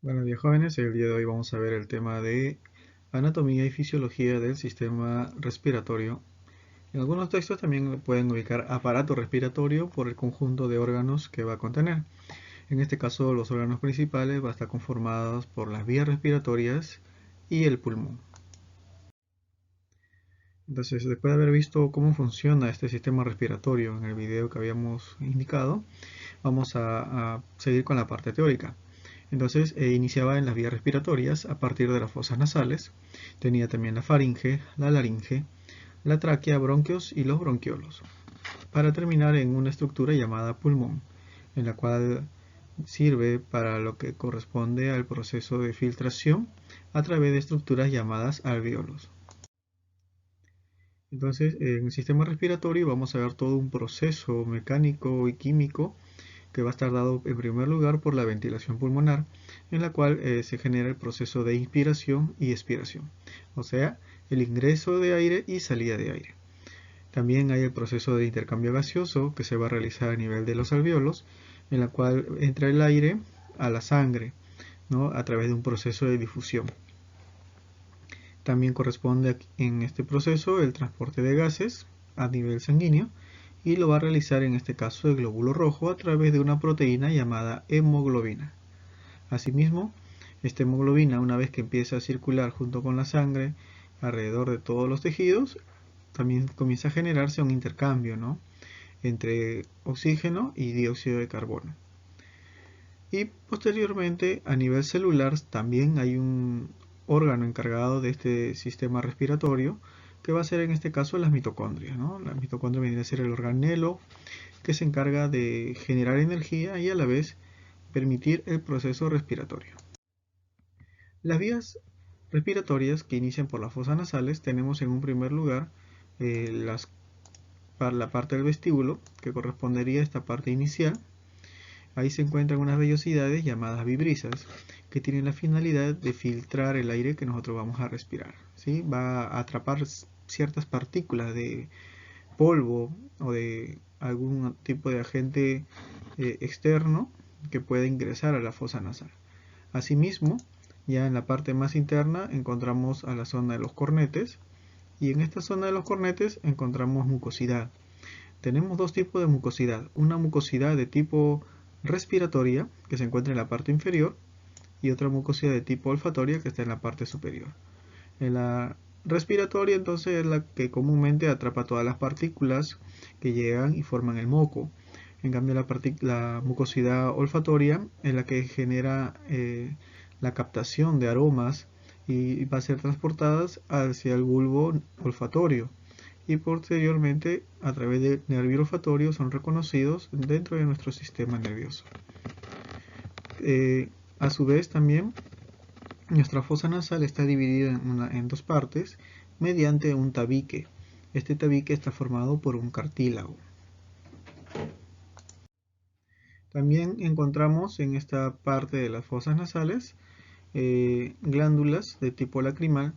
Buenos días jóvenes, el día de hoy vamos a ver el tema de anatomía y fisiología del sistema respiratorio. En algunos textos también pueden ubicar aparato respiratorio por el conjunto de órganos que va a contener. En este caso los órganos principales van a estar conformados por las vías respiratorias y el pulmón. Entonces, después de haber visto cómo funciona este sistema respiratorio en el video que habíamos indicado, vamos a seguir con la parte teórica. Entonces iniciaba en las vías respiratorias a partir de las fosas nasales. Tenía también la faringe, la laringe, la tráquea, bronquios y los bronquiolos. Para terminar en una estructura llamada pulmón, en la cual sirve para lo que corresponde al proceso de filtración a través de estructuras llamadas alvéolos. Entonces, en el sistema respiratorio vamos a ver todo un proceso mecánico y químico que va a estar dado en primer lugar por la ventilación pulmonar, en la cual se genera el proceso de inspiración y expiración, o sea, el ingreso de aire y salida de aire. También hay el proceso de intercambio gaseoso que se va a realizar a nivel de los alvéolos, en la cual entra el aire a la sangre, ¿no?, a través de un proceso de difusión. También corresponde en este proceso el transporte de gases a nivel sanguíneo y lo va a realizar en este caso el glóbulo rojo a través de una proteína llamada hemoglobina. Asimismo, esta hemoglobina, una vez que empieza a circular junto con la sangre alrededor de todos los tejidos, también comienza a generarse un intercambio, ¿no?, entre oxígeno y dióxido de carbono. Y posteriormente, a nivel celular, también hay un órgano encargado de este sistema respiratorio, que va a ser en este caso las mitocondrias, ¿no? La mitocondria viene a ser el organelo que se encarga de generar energía y a la vez permitir el proceso respiratorio. Las vías respiratorias que inician por las fosas nasales tenemos en un primer lugar para la parte del vestíbulo, que correspondería a esta parte inicial. Ahí se encuentran unas vellosidades llamadas vibrisas, que tienen la finalidad de filtrar el aire que nosotros vamos a respirar, ¿sí? Va a atrapar ciertas partículas de polvo o de algún tipo de agente externo que pueda ingresar a la fosa nasal. Asimismo, ya en la parte más interna encontramos a la zona de los cornetes, y en esta zona de los cornetes encontramos mucosidad. Tenemos dos tipos de mucosidad: una mucosidad de tipo respiratoria, que se encuentra en la parte inferior, y otra mucosidad de tipo olfatoria, que está en la parte superior. En la respiratoria, entonces, es la que comúnmente atrapa todas las partículas que llegan y forman el moco. En cambio, la mucosidad olfatoria es la que genera la captación de aromas y va a ser transportadas hacia el bulbo olfatorio, y posteriormente a través del nervio olfatorio son reconocidos dentro de nuestro sistema nervioso. A su vez también nuestra fosa nasal está dividida en dos partes mediante un tabique. Este tabique está formado por un cartílago. También encontramos en esta parte de las fosas nasales glándulas de tipo lacrimal.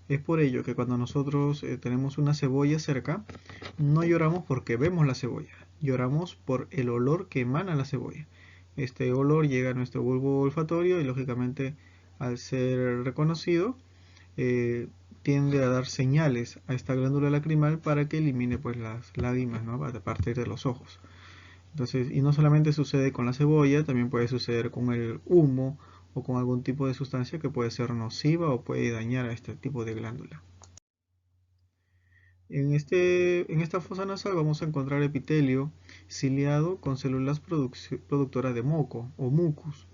Es por ello que cuando nosotros tenemos una cebolla cerca, no lloramos porque vemos la cebolla, lloramos por el olor que emana la cebolla. Este olor llega a nuestro bulbo olfatorio y lógicamente, al ser reconocido, eh, tiende a dar señales a esta glándula lacrimal para que elimine pues las lágrimas, ¿no?, a partir de los ojos. Entonces, y no solamente sucede con la cebolla, también puede suceder con el humo o con algún tipo de sustancia que puede ser nociva o puede dañar a este tipo de glándula. En esta fosa nasal vamos a encontrar epitelio ciliado con células productoras de moco o mucus,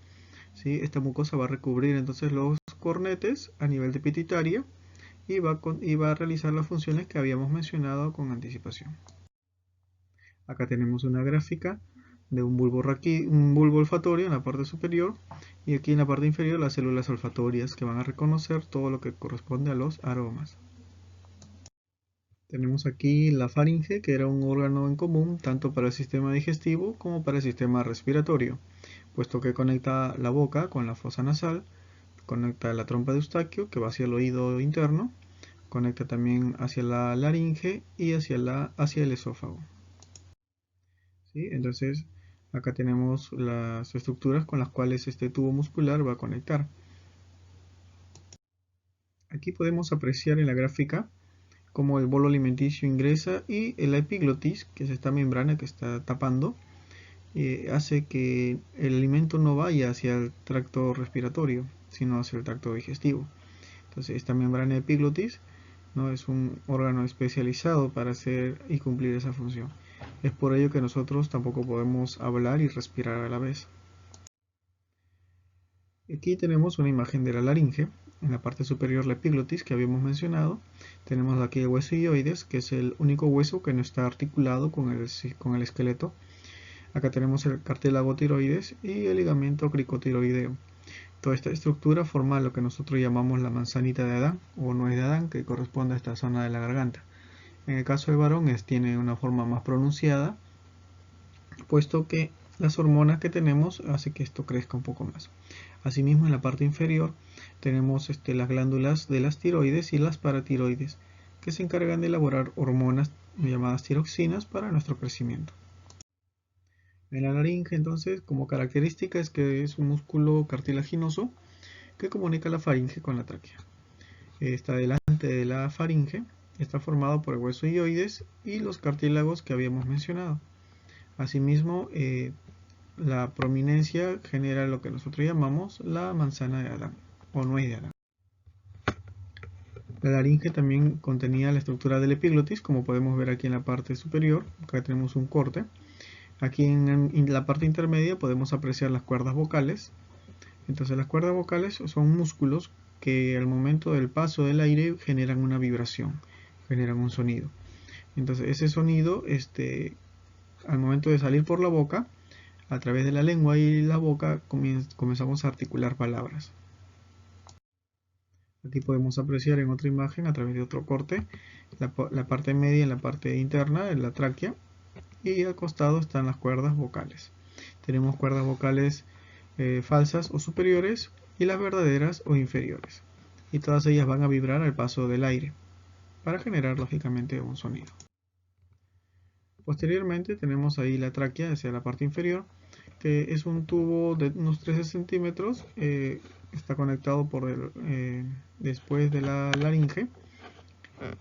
¿sí? Esta mucosa va a recubrir entonces los cornetes a nivel de pituitaria y va a realizar las funciones que habíamos mencionado con anticipación. Acá tenemos una gráfica de un bulbo olfatorio en la parte superior, y aquí en la parte inferior las células olfatorias que van a reconocer todo lo que corresponde a los aromas. Tenemos aquí la faringe, que era un órgano en común tanto para el sistema digestivo como para el sistema respiratorio, puesto que conecta la boca con la fosa nasal, conecta la trompa de Eustaquio, que va hacia el oído interno, conecta también hacia la laringe y hacia el esófago, ¿sí? Entonces, Acá tenemos las estructuras con las cuales este tubo muscular va a conectar. Aquí podemos apreciar en la gráfica cómo el bolo alimenticio ingresa y la epiglotis, que es esta membrana que está tapando, hace que el alimento no vaya hacia el tracto respiratorio, sino hacia el tracto digestivo. Entonces esta membrana epiglotis, ¿no?, es un órgano especializado para hacer y cumplir esa función. Es por ello que nosotros tampoco podemos hablar y respirar a la vez. Aquí tenemos una imagen de la laringe. En la parte superior la epiglotis que habíamos mencionado. Tenemos aquí el hueso ilioides, que es el único hueso que no está articulado con el esqueleto. Acá tenemos el cartílago tiroides y el ligamento cricotiroideo. Toda esta estructura forma lo que nosotros llamamos la manzanita de Adán o nuez de Adán, que corresponde a esta zona de la garganta. En el caso del varón tiene una forma más pronunciada, puesto que las hormonas que tenemos hacen que esto crezca un poco más. Asimismo, en la parte inferior tenemos las glándulas de las tiroides y las paratiroides, que se encargan de elaborar hormonas llamadas tiroxinas para nuestro crecimiento. En la laringe, entonces, como característica es que es un músculo cartilaginoso que comunica la faringe con la tráquea. Está delante de la faringe, está formado por el hueso ilioides y los cartílagos que habíamos mencionado. Asimismo, la prominencia genera lo que nosotros llamamos la manzana de Adán o nuez de Adán. La laringe también contenía la estructura del epiglotis, como podemos ver aquí en la parte superior. Acá tenemos un corte. Aquí en la parte intermedia podemos apreciar las cuerdas vocales. Entonces las cuerdas vocales son músculos que al momento del paso del aire generan una vibración, generan un sonido. Entonces ese sonido, al momento de salir por la boca, a través de la lengua y la boca comenzamos a articular palabras. Aquí podemos apreciar en otra imagen, a través de otro corte, la parte media y la parte interna, en la tráquea, y al costado están las cuerdas vocales. Tenemos cuerdas vocales falsas o superiores y las verdaderas o inferiores. Y todas ellas van a vibrar al paso del aire para generar lógicamente un sonido. Posteriormente tenemos ahí la tráquea hacia la parte inferior, que es un tubo de unos 13 centímetros, está conectado después de la laringe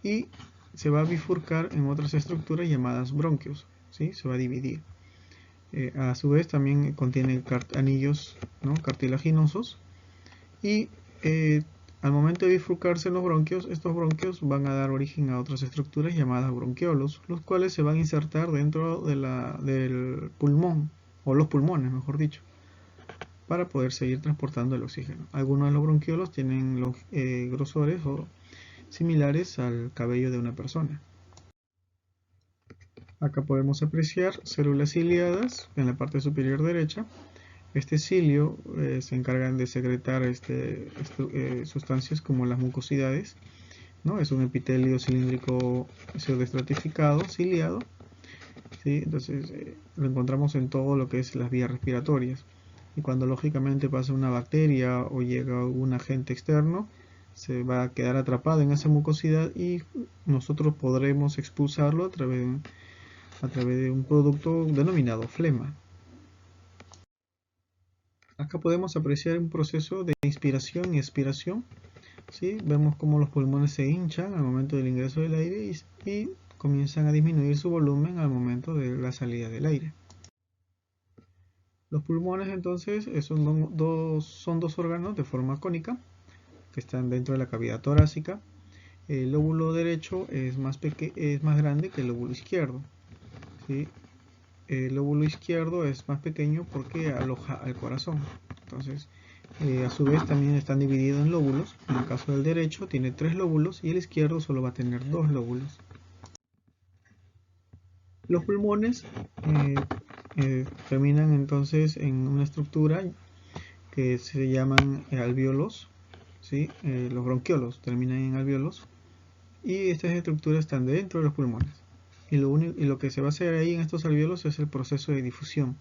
y se va a bifurcar en otras estructuras llamadas bronquios, ¿sí? Se va a dividir. A su vez también contiene anillos, ¿no?, cartilaginosos y al momento de bifurcarse en los bronquios, estos bronquios van a dar origen a otras estructuras llamadas bronquiolos, los cuales se van a insertar dentro del pulmón, o los pulmones mejor dicho, para poder seguir transportando el oxígeno. Algunos de los bronquiolos tienen los grosores similares al cabello de una persona. Acá podemos apreciar células ciliadas en la parte superior derecha. Este cilio se encargan de secretar sustancias como las mucosidades, ¿no? Es un epitelio cilíndrico pseudoestratificado, ciliado, ¿sí? Entonces lo encontramos en todo lo que es las vías respiratorias. Y cuando lógicamente pasa una bacteria o llega un agente externo, se va a quedar atrapado en esa mucosidad y nosotros podremos expulsarlo a través de un producto denominado flema. Acá podemos apreciar un proceso de inspiración y expiración, ¿sí? Vemos cómo los pulmones se hinchan al momento del ingreso del aire y comienzan a disminuir su volumen al momento de la salida del aire. Los pulmones entonces son dos órganos de forma cónica que están dentro de la cavidad torácica. El lóbulo derecho es más grande que el lóbulo izquierdo, ¿sí? El lóbulo izquierdo es más pequeño porque aloja al corazón. Entonces, a su vez también están divididos en lóbulos. En el caso del derecho tiene 3 lóbulos y el izquierdo solo va a tener 2 lóbulos. Los pulmones terminan entonces en una estructura que se llaman alvéolos, ¿sí? Los bronquiolos terminan en alvéolos y estas estructuras están dentro de los pulmones. Y lo que se va a hacer ahí en estos alvéolos es el proceso de difusión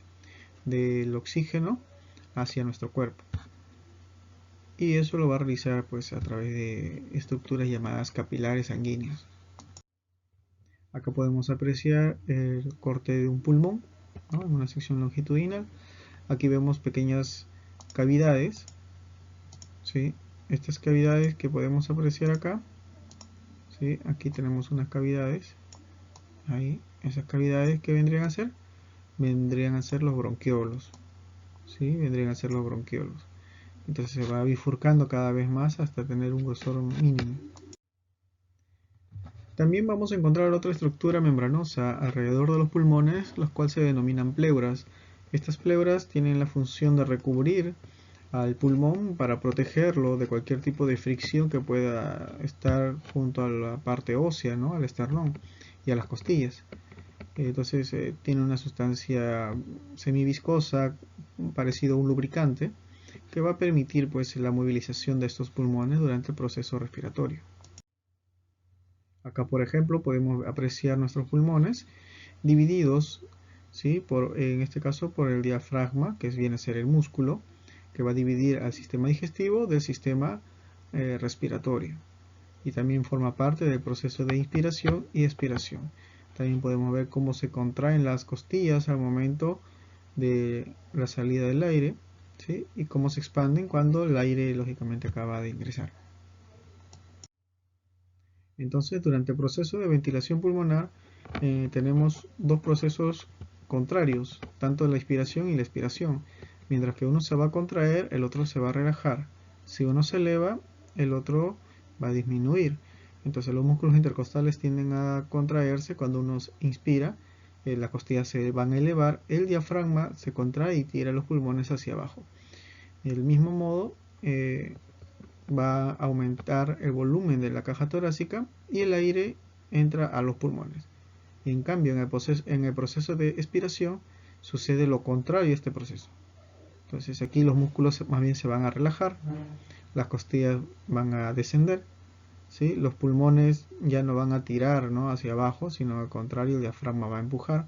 del oxígeno hacia nuestro cuerpo. Y eso lo va a realizar pues a través de estructuras llamadas capilares sanguíneos. Acá podemos apreciar el corte de un pulmón, ¿no? En una sección longitudinal. Aquí vemos pequeñas cavidades, ¿sí? Estas cavidades que podemos apreciar acá, ¿sí? Aquí tenemos unas cavidades, ahí, esas cavidades que vendrían a ser los bronquiolos, ¿sí? Vendrían a ser los bronquiolos. Entonces se va bifurcando cada vez más hasta tener un grosor mínimo. También vamos a encontrar otra estructura membranosa alrededor de los pulmones, las cuales se denominan pleuras. Estas pleuras tienen la función de recubrir al pulmón para protegerlo de cualquier tipo de fricción que pueda estar junto a la parte ósea, ¿no? Al esternón y a las costillas. Entonces tiene una sustancia semiviscosa parecido a un lubricante que va a permitir pues la movilización de estos pulmones durante el proceso respiratorio. Acá, por ejemplo, podemos apreciar nuestros pulmones divididos, ¿sí? En este caso por el diafragma, que viene a ser el músculo, que va a dividir al sistema digestivo del sistema respiratorio. Y también forma parte del proceso de inspiración y expiración. También podemos ver cómo se contraen las costillas al momento de la salida del aire, ¿sí? Y cómo se expanden cuando el aire lógicamente acaba de ingresar. Entonces, durante el proceso de ventilación pulmonar tenemos dos procesos contrarios, tanto la inspiración y la expiración. Mientras que uno se va a contraer, el otro se va a relajar. Si uno se eleva, el otro va a disminuir. Entonces los músculos intercostales tienden a contraerse cuando uno inspira, las costillas se van a elevar, el diafragma se contrae y tira los pulmones hacia abajo. Del mismo modo, va a aumentar el volumen de la caja torácica y el aire entra a los pulmones. En cambio, en el proceso de expiración sucede lo contrario a este proceso. Entonces aquí los músculos más bien se van a relajar, las costillas van a descender, ¿sí? Los pulmones ya no van a tirar, ¿no? hacia abajo, sino al contrario, el diafragma va a empujar,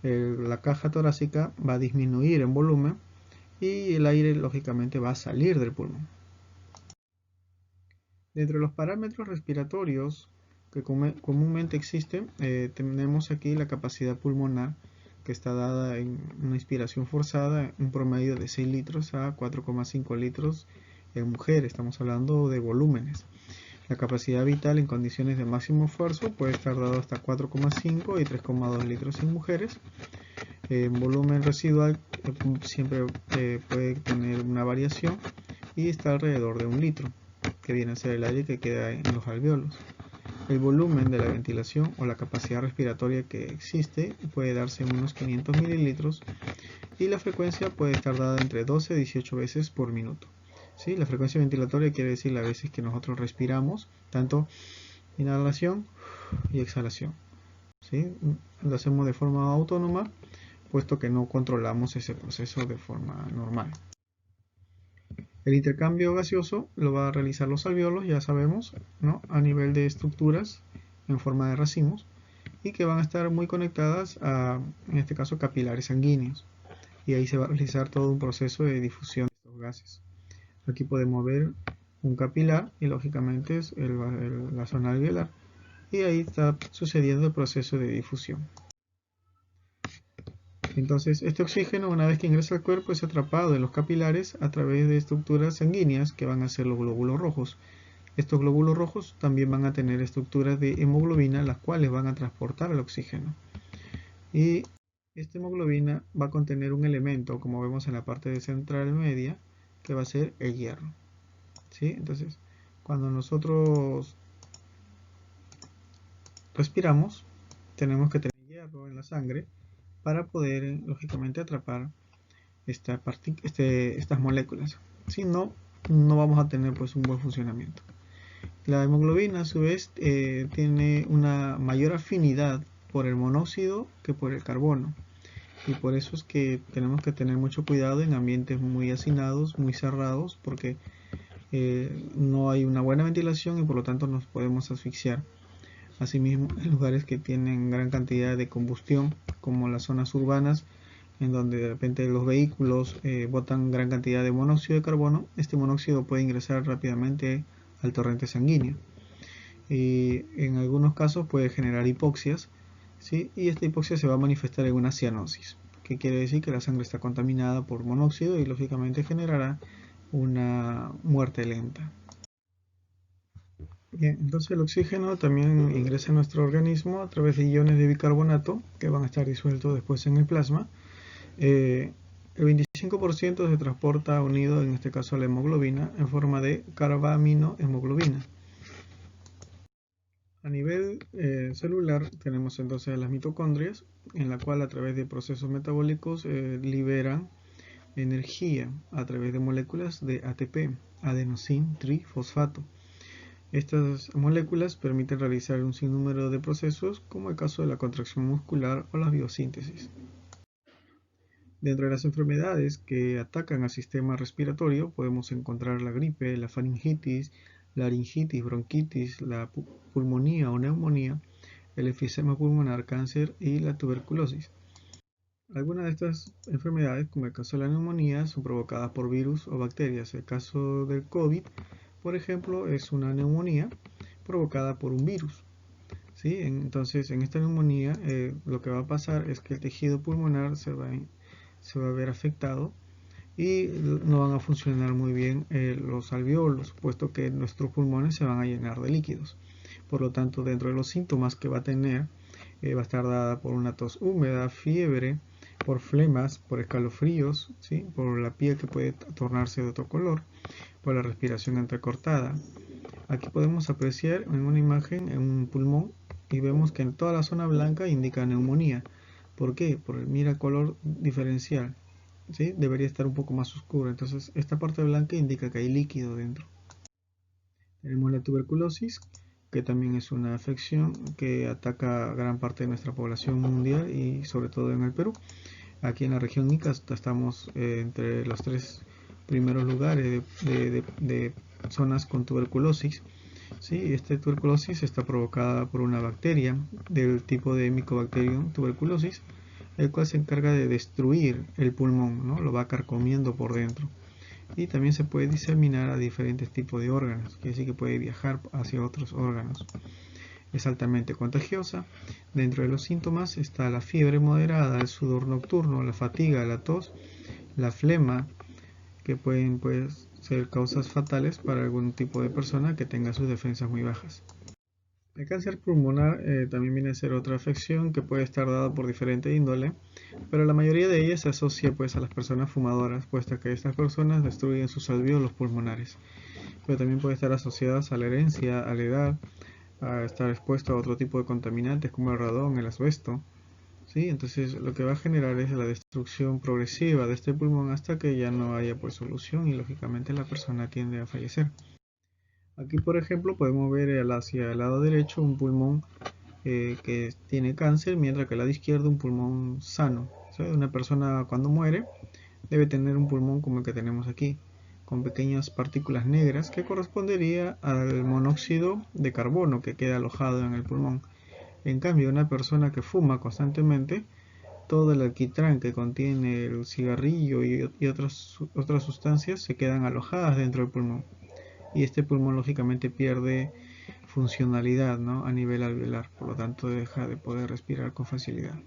la caja torácica va a disminuir en volumen y el aire lógicamente va a salir del pulmón. Dentro de los parámetros respiratorios que comúnmente existen, tenemos aquí la capacidad pulmonar, que está dada en una inspiración forzada, un promedio de 6 litros a 4,5 litros en mujer. Estamos hablando de volúmenes. La capacidad vital en condiciones de máximo esfuerzo puede estar dado hasta 4,5 y 3,2 litros en mujeres. En volumen residual siempre puede tener una variación y está alrededor de 1 litro, que viene a ser el aire que queda en los alvéolos. El volumen de la ventilación o la capacidad respiratoria que existe puede darse en unos 500 mililitros y la frecuencia puede estar dada entre 12 y 18 veces por minuto. ¿Sí? La frecuencia ventilatoria quiere decir las veces que nosotros respiramos, tanto inhalación y exhalación. ¿Sí? Lo hacemos de forma autónoma, puesto que no controlamos ese proceso de forma normal. El intercambio gaseoso lo va a realizar los alvéolos, ya sabemos, ¿no? A nivel de estructuras en forma de racimos y que van a estar muy conectadas a, en este caso, capilares sanguíneos. Y ahí se va a realizar todo un proceso de difusión de estos gases. Aquí podemos ver un capilar y lógicamente es la zona alveolar. Y ahí está sucediendo el proceso de difusión. Entonces, este oxígeno, una vez que ingresa al cuerpo, es atrapado en los capilares a través de estructuras sanguíneas que van a ser los glóbulos rojos. Estos glóbulos rojos también van a tener estructuras de hemoglobina, las cuales van a transportar el oxígeno. Y esta hemoglobina va a contener un elemento, como vemos en la parte central media, que va a ser el hierro. ¿Sí? Entonces, cuando nosotros respiramos, tenemos que tener hierro en la sangre para poder, lógicamente, atrapar estas moléculas. Si no, no vamos a tener pues un buen funcionamiento. La hemoglobina a su vez tiene una mayor afinidad por el monóxido que por el carbono, y por eso es que tenemos que tener mucho cuidado en ambientes muy hacinados, muy cerrados, porque no hay una buena ventilación y por lo tanto nos podemos asfixiar. Asimismo, en lugares que tienen gran cantidad de combustión, como las zonas urbanas, en donde de repente los vehículos botan gran cantidad de monóxido de carbono, este monóxido puede ingresar rápidamente al torrente sanguíneo y en algunos casos puede generar hipoxias, ¿sí? Y esta hipoxia se va a manifestar en una cianosis. que quiere decir que la sangre está contaminada por monóxido y lógicamente generará una muerte lenta. Bien, entonces el oxígeno también ingresa a nuestro organismo a través de iones de bicarbonato que van a estar disueltos después en el plasma. El 25% se transporta unido, en este caso a la hemoglobina, en forma de carbaminohemoglobina. A nivel celular tenemos entonces las mitocondrias, en la cual a través de procesos metabólicos liberan energía a través de moléculas de ATP, adenosín trifosfato. Estas moléculas permiten realizar un sinnúmero de procesos, como el caso de la contracción muscular o la biosíntesis. Dentro de las enfermedades que atacan al sistema respiratorio podemos encontrar la gripe, la faringitis, laringitis, bronquitis, la pulmonía o neumonía, el enfisema pulmonar, cáncer y la tuberculosis. Algunas de estas enfermedades, como el caso de la neumonía, son provocadas por virus o bacterias. El caso del COVID, por ejemplo, es una neumonía provocada por un virus. ¿Sí? Entonces, en esta neumonía lo que va a pasar es que el tejido pulmonar se va a ver afectado y no van a funcionar muy bien los alveolos, puesto que nuestros pulmones se van a llenar de líquidos. Por lo tanto, dentro de los síntomas que va a tener, va a estar dada por una tos húmeda, fiebre, por flemas, por escalofríos, ¿sí? Por la piel que puede tornarse de otro color, por la respiración entrecortada. Aquí podemos apreciar en una imagen en un pulmón y vemos que en toda la zona blanca indica neumonía. ¿Por qué? Por el mira color diferencial. ¿Sí? Debería estar un poco más oscuro. Entonces esta parte blanca indica que hay líquido dentro. Tenemos la tuberculosis, que también es una afección que ataca a gran parte de nuestra población mundial y sobre todo en el Perú. Aquí en la región Ica estamos entre los 3 primeros lugares de zonas con tuberculosis. ¿Sí? Esta tuberculosis está provocada por una bacteria del tipo de Mycobacterium tuberculosis, el cual se encarga de destruir el pulmón, ¿no? Lo va carcomiendo por dentro. Y también se puede diseminar a diferentes tipos de órganos, quiere decir que puede viajar hacia otros órganos. Es altamente contagiosa. Dentro de los síntomas está la fiebre moderada, el sudor nocturno, la fatiga, la tos, la flema, que pueden ser causas fatales para algún tipo de persona que tenga sus defensas muy bajas. El cáncer pulmonar también viene a ser otra afección que puede estar dada por diferente índole, pero la mayoría de ellas se asocia a las personas fumadoras, puesto que estas personas destruyen sus alvéolos pulmonares. Pero también puede estar asociada a la herencia, a la edad, a estar expuesto a otro tipo de contaminantes como el radón, el asbesto. ¿Sí? Entonces lo que va a generar es la destrucción progresiva de este pulmón hasta que ya no haya solución y lógicamente la persona tiende a fallecer. Aquí por ejemplo podemos ver hacia el lado derecho un pulmón que tiene cáncer, mientras que al lado izquierdo un pulmón sano. ¿Sí? Una persona cuando muere debe tener un pulmón como el que tenemos aquí, con pequeñas partículas negras que correspondería al monóxido de carbono que queda alojado en el pulmón. En cambio, una persona que fuma constantemente, todo el alquitrán que contiene el cigarrillo y otras sustancias se quedan alojadas dentro del pulmón. Y este pulmón lógicamente pierde funcionalidad, ¿no? A nivel alveolar, por lo tanto deja de poder respirar con facilidad.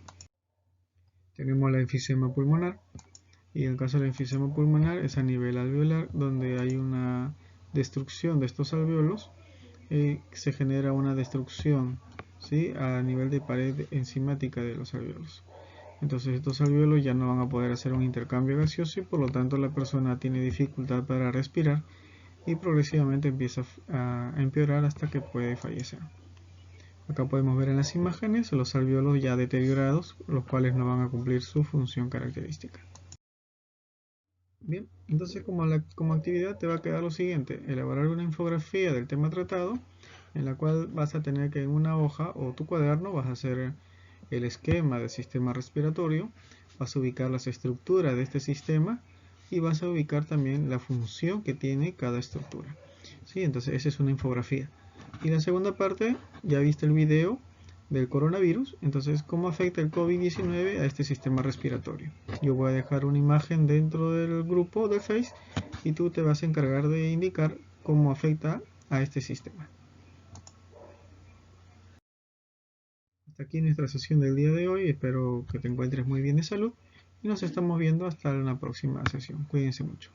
Tenemos la enfisema pulmonar, y en el caso del enfisema pulmonar es a nivel alveolar, donde hay una destrucción de estos alveolos, se genera una destrucción, ¿sí? A nivel de pared enzimática de los alveolos. Entonces estos alveolos ya no van a poder hacer un intercambio gaseoso y por lo tanto la persona tiene dificultad para respirar y progresivamente empieza a empeorar hasta que puede fallecer. Acá podemos ver en las imágenes los alveolos ya deteriorados, los cuales no van a cumplir su función característica. Bien, entonces como actividad te va a quedar lo siguiente: elaborar una infografía del tema tratado, en la cual vas a tener que en una hoja o tu cuaderno vas a hacer el esquema del sistema respiratorio, vas a ubicar las estructuras de este sistema y vas a ubicar también la función que tiene cada estructura. ¿Sí? Entonces esa es una infografía. Y la segunda parte, ya viste el video del coronavirus, entonces cómo afecta el COVID-19 a este sistema respiratorio. Yo voy a dejar una imagen dentro del grupo de Face y tú te vas a encargar de indicar cómo afecta a este sistema. Hasta aquí nuestra sesión del día de hoy, espero que te encuentres muy bien de salud y nos estamos viendo hasta una próxima sesión. Cuídense mucho.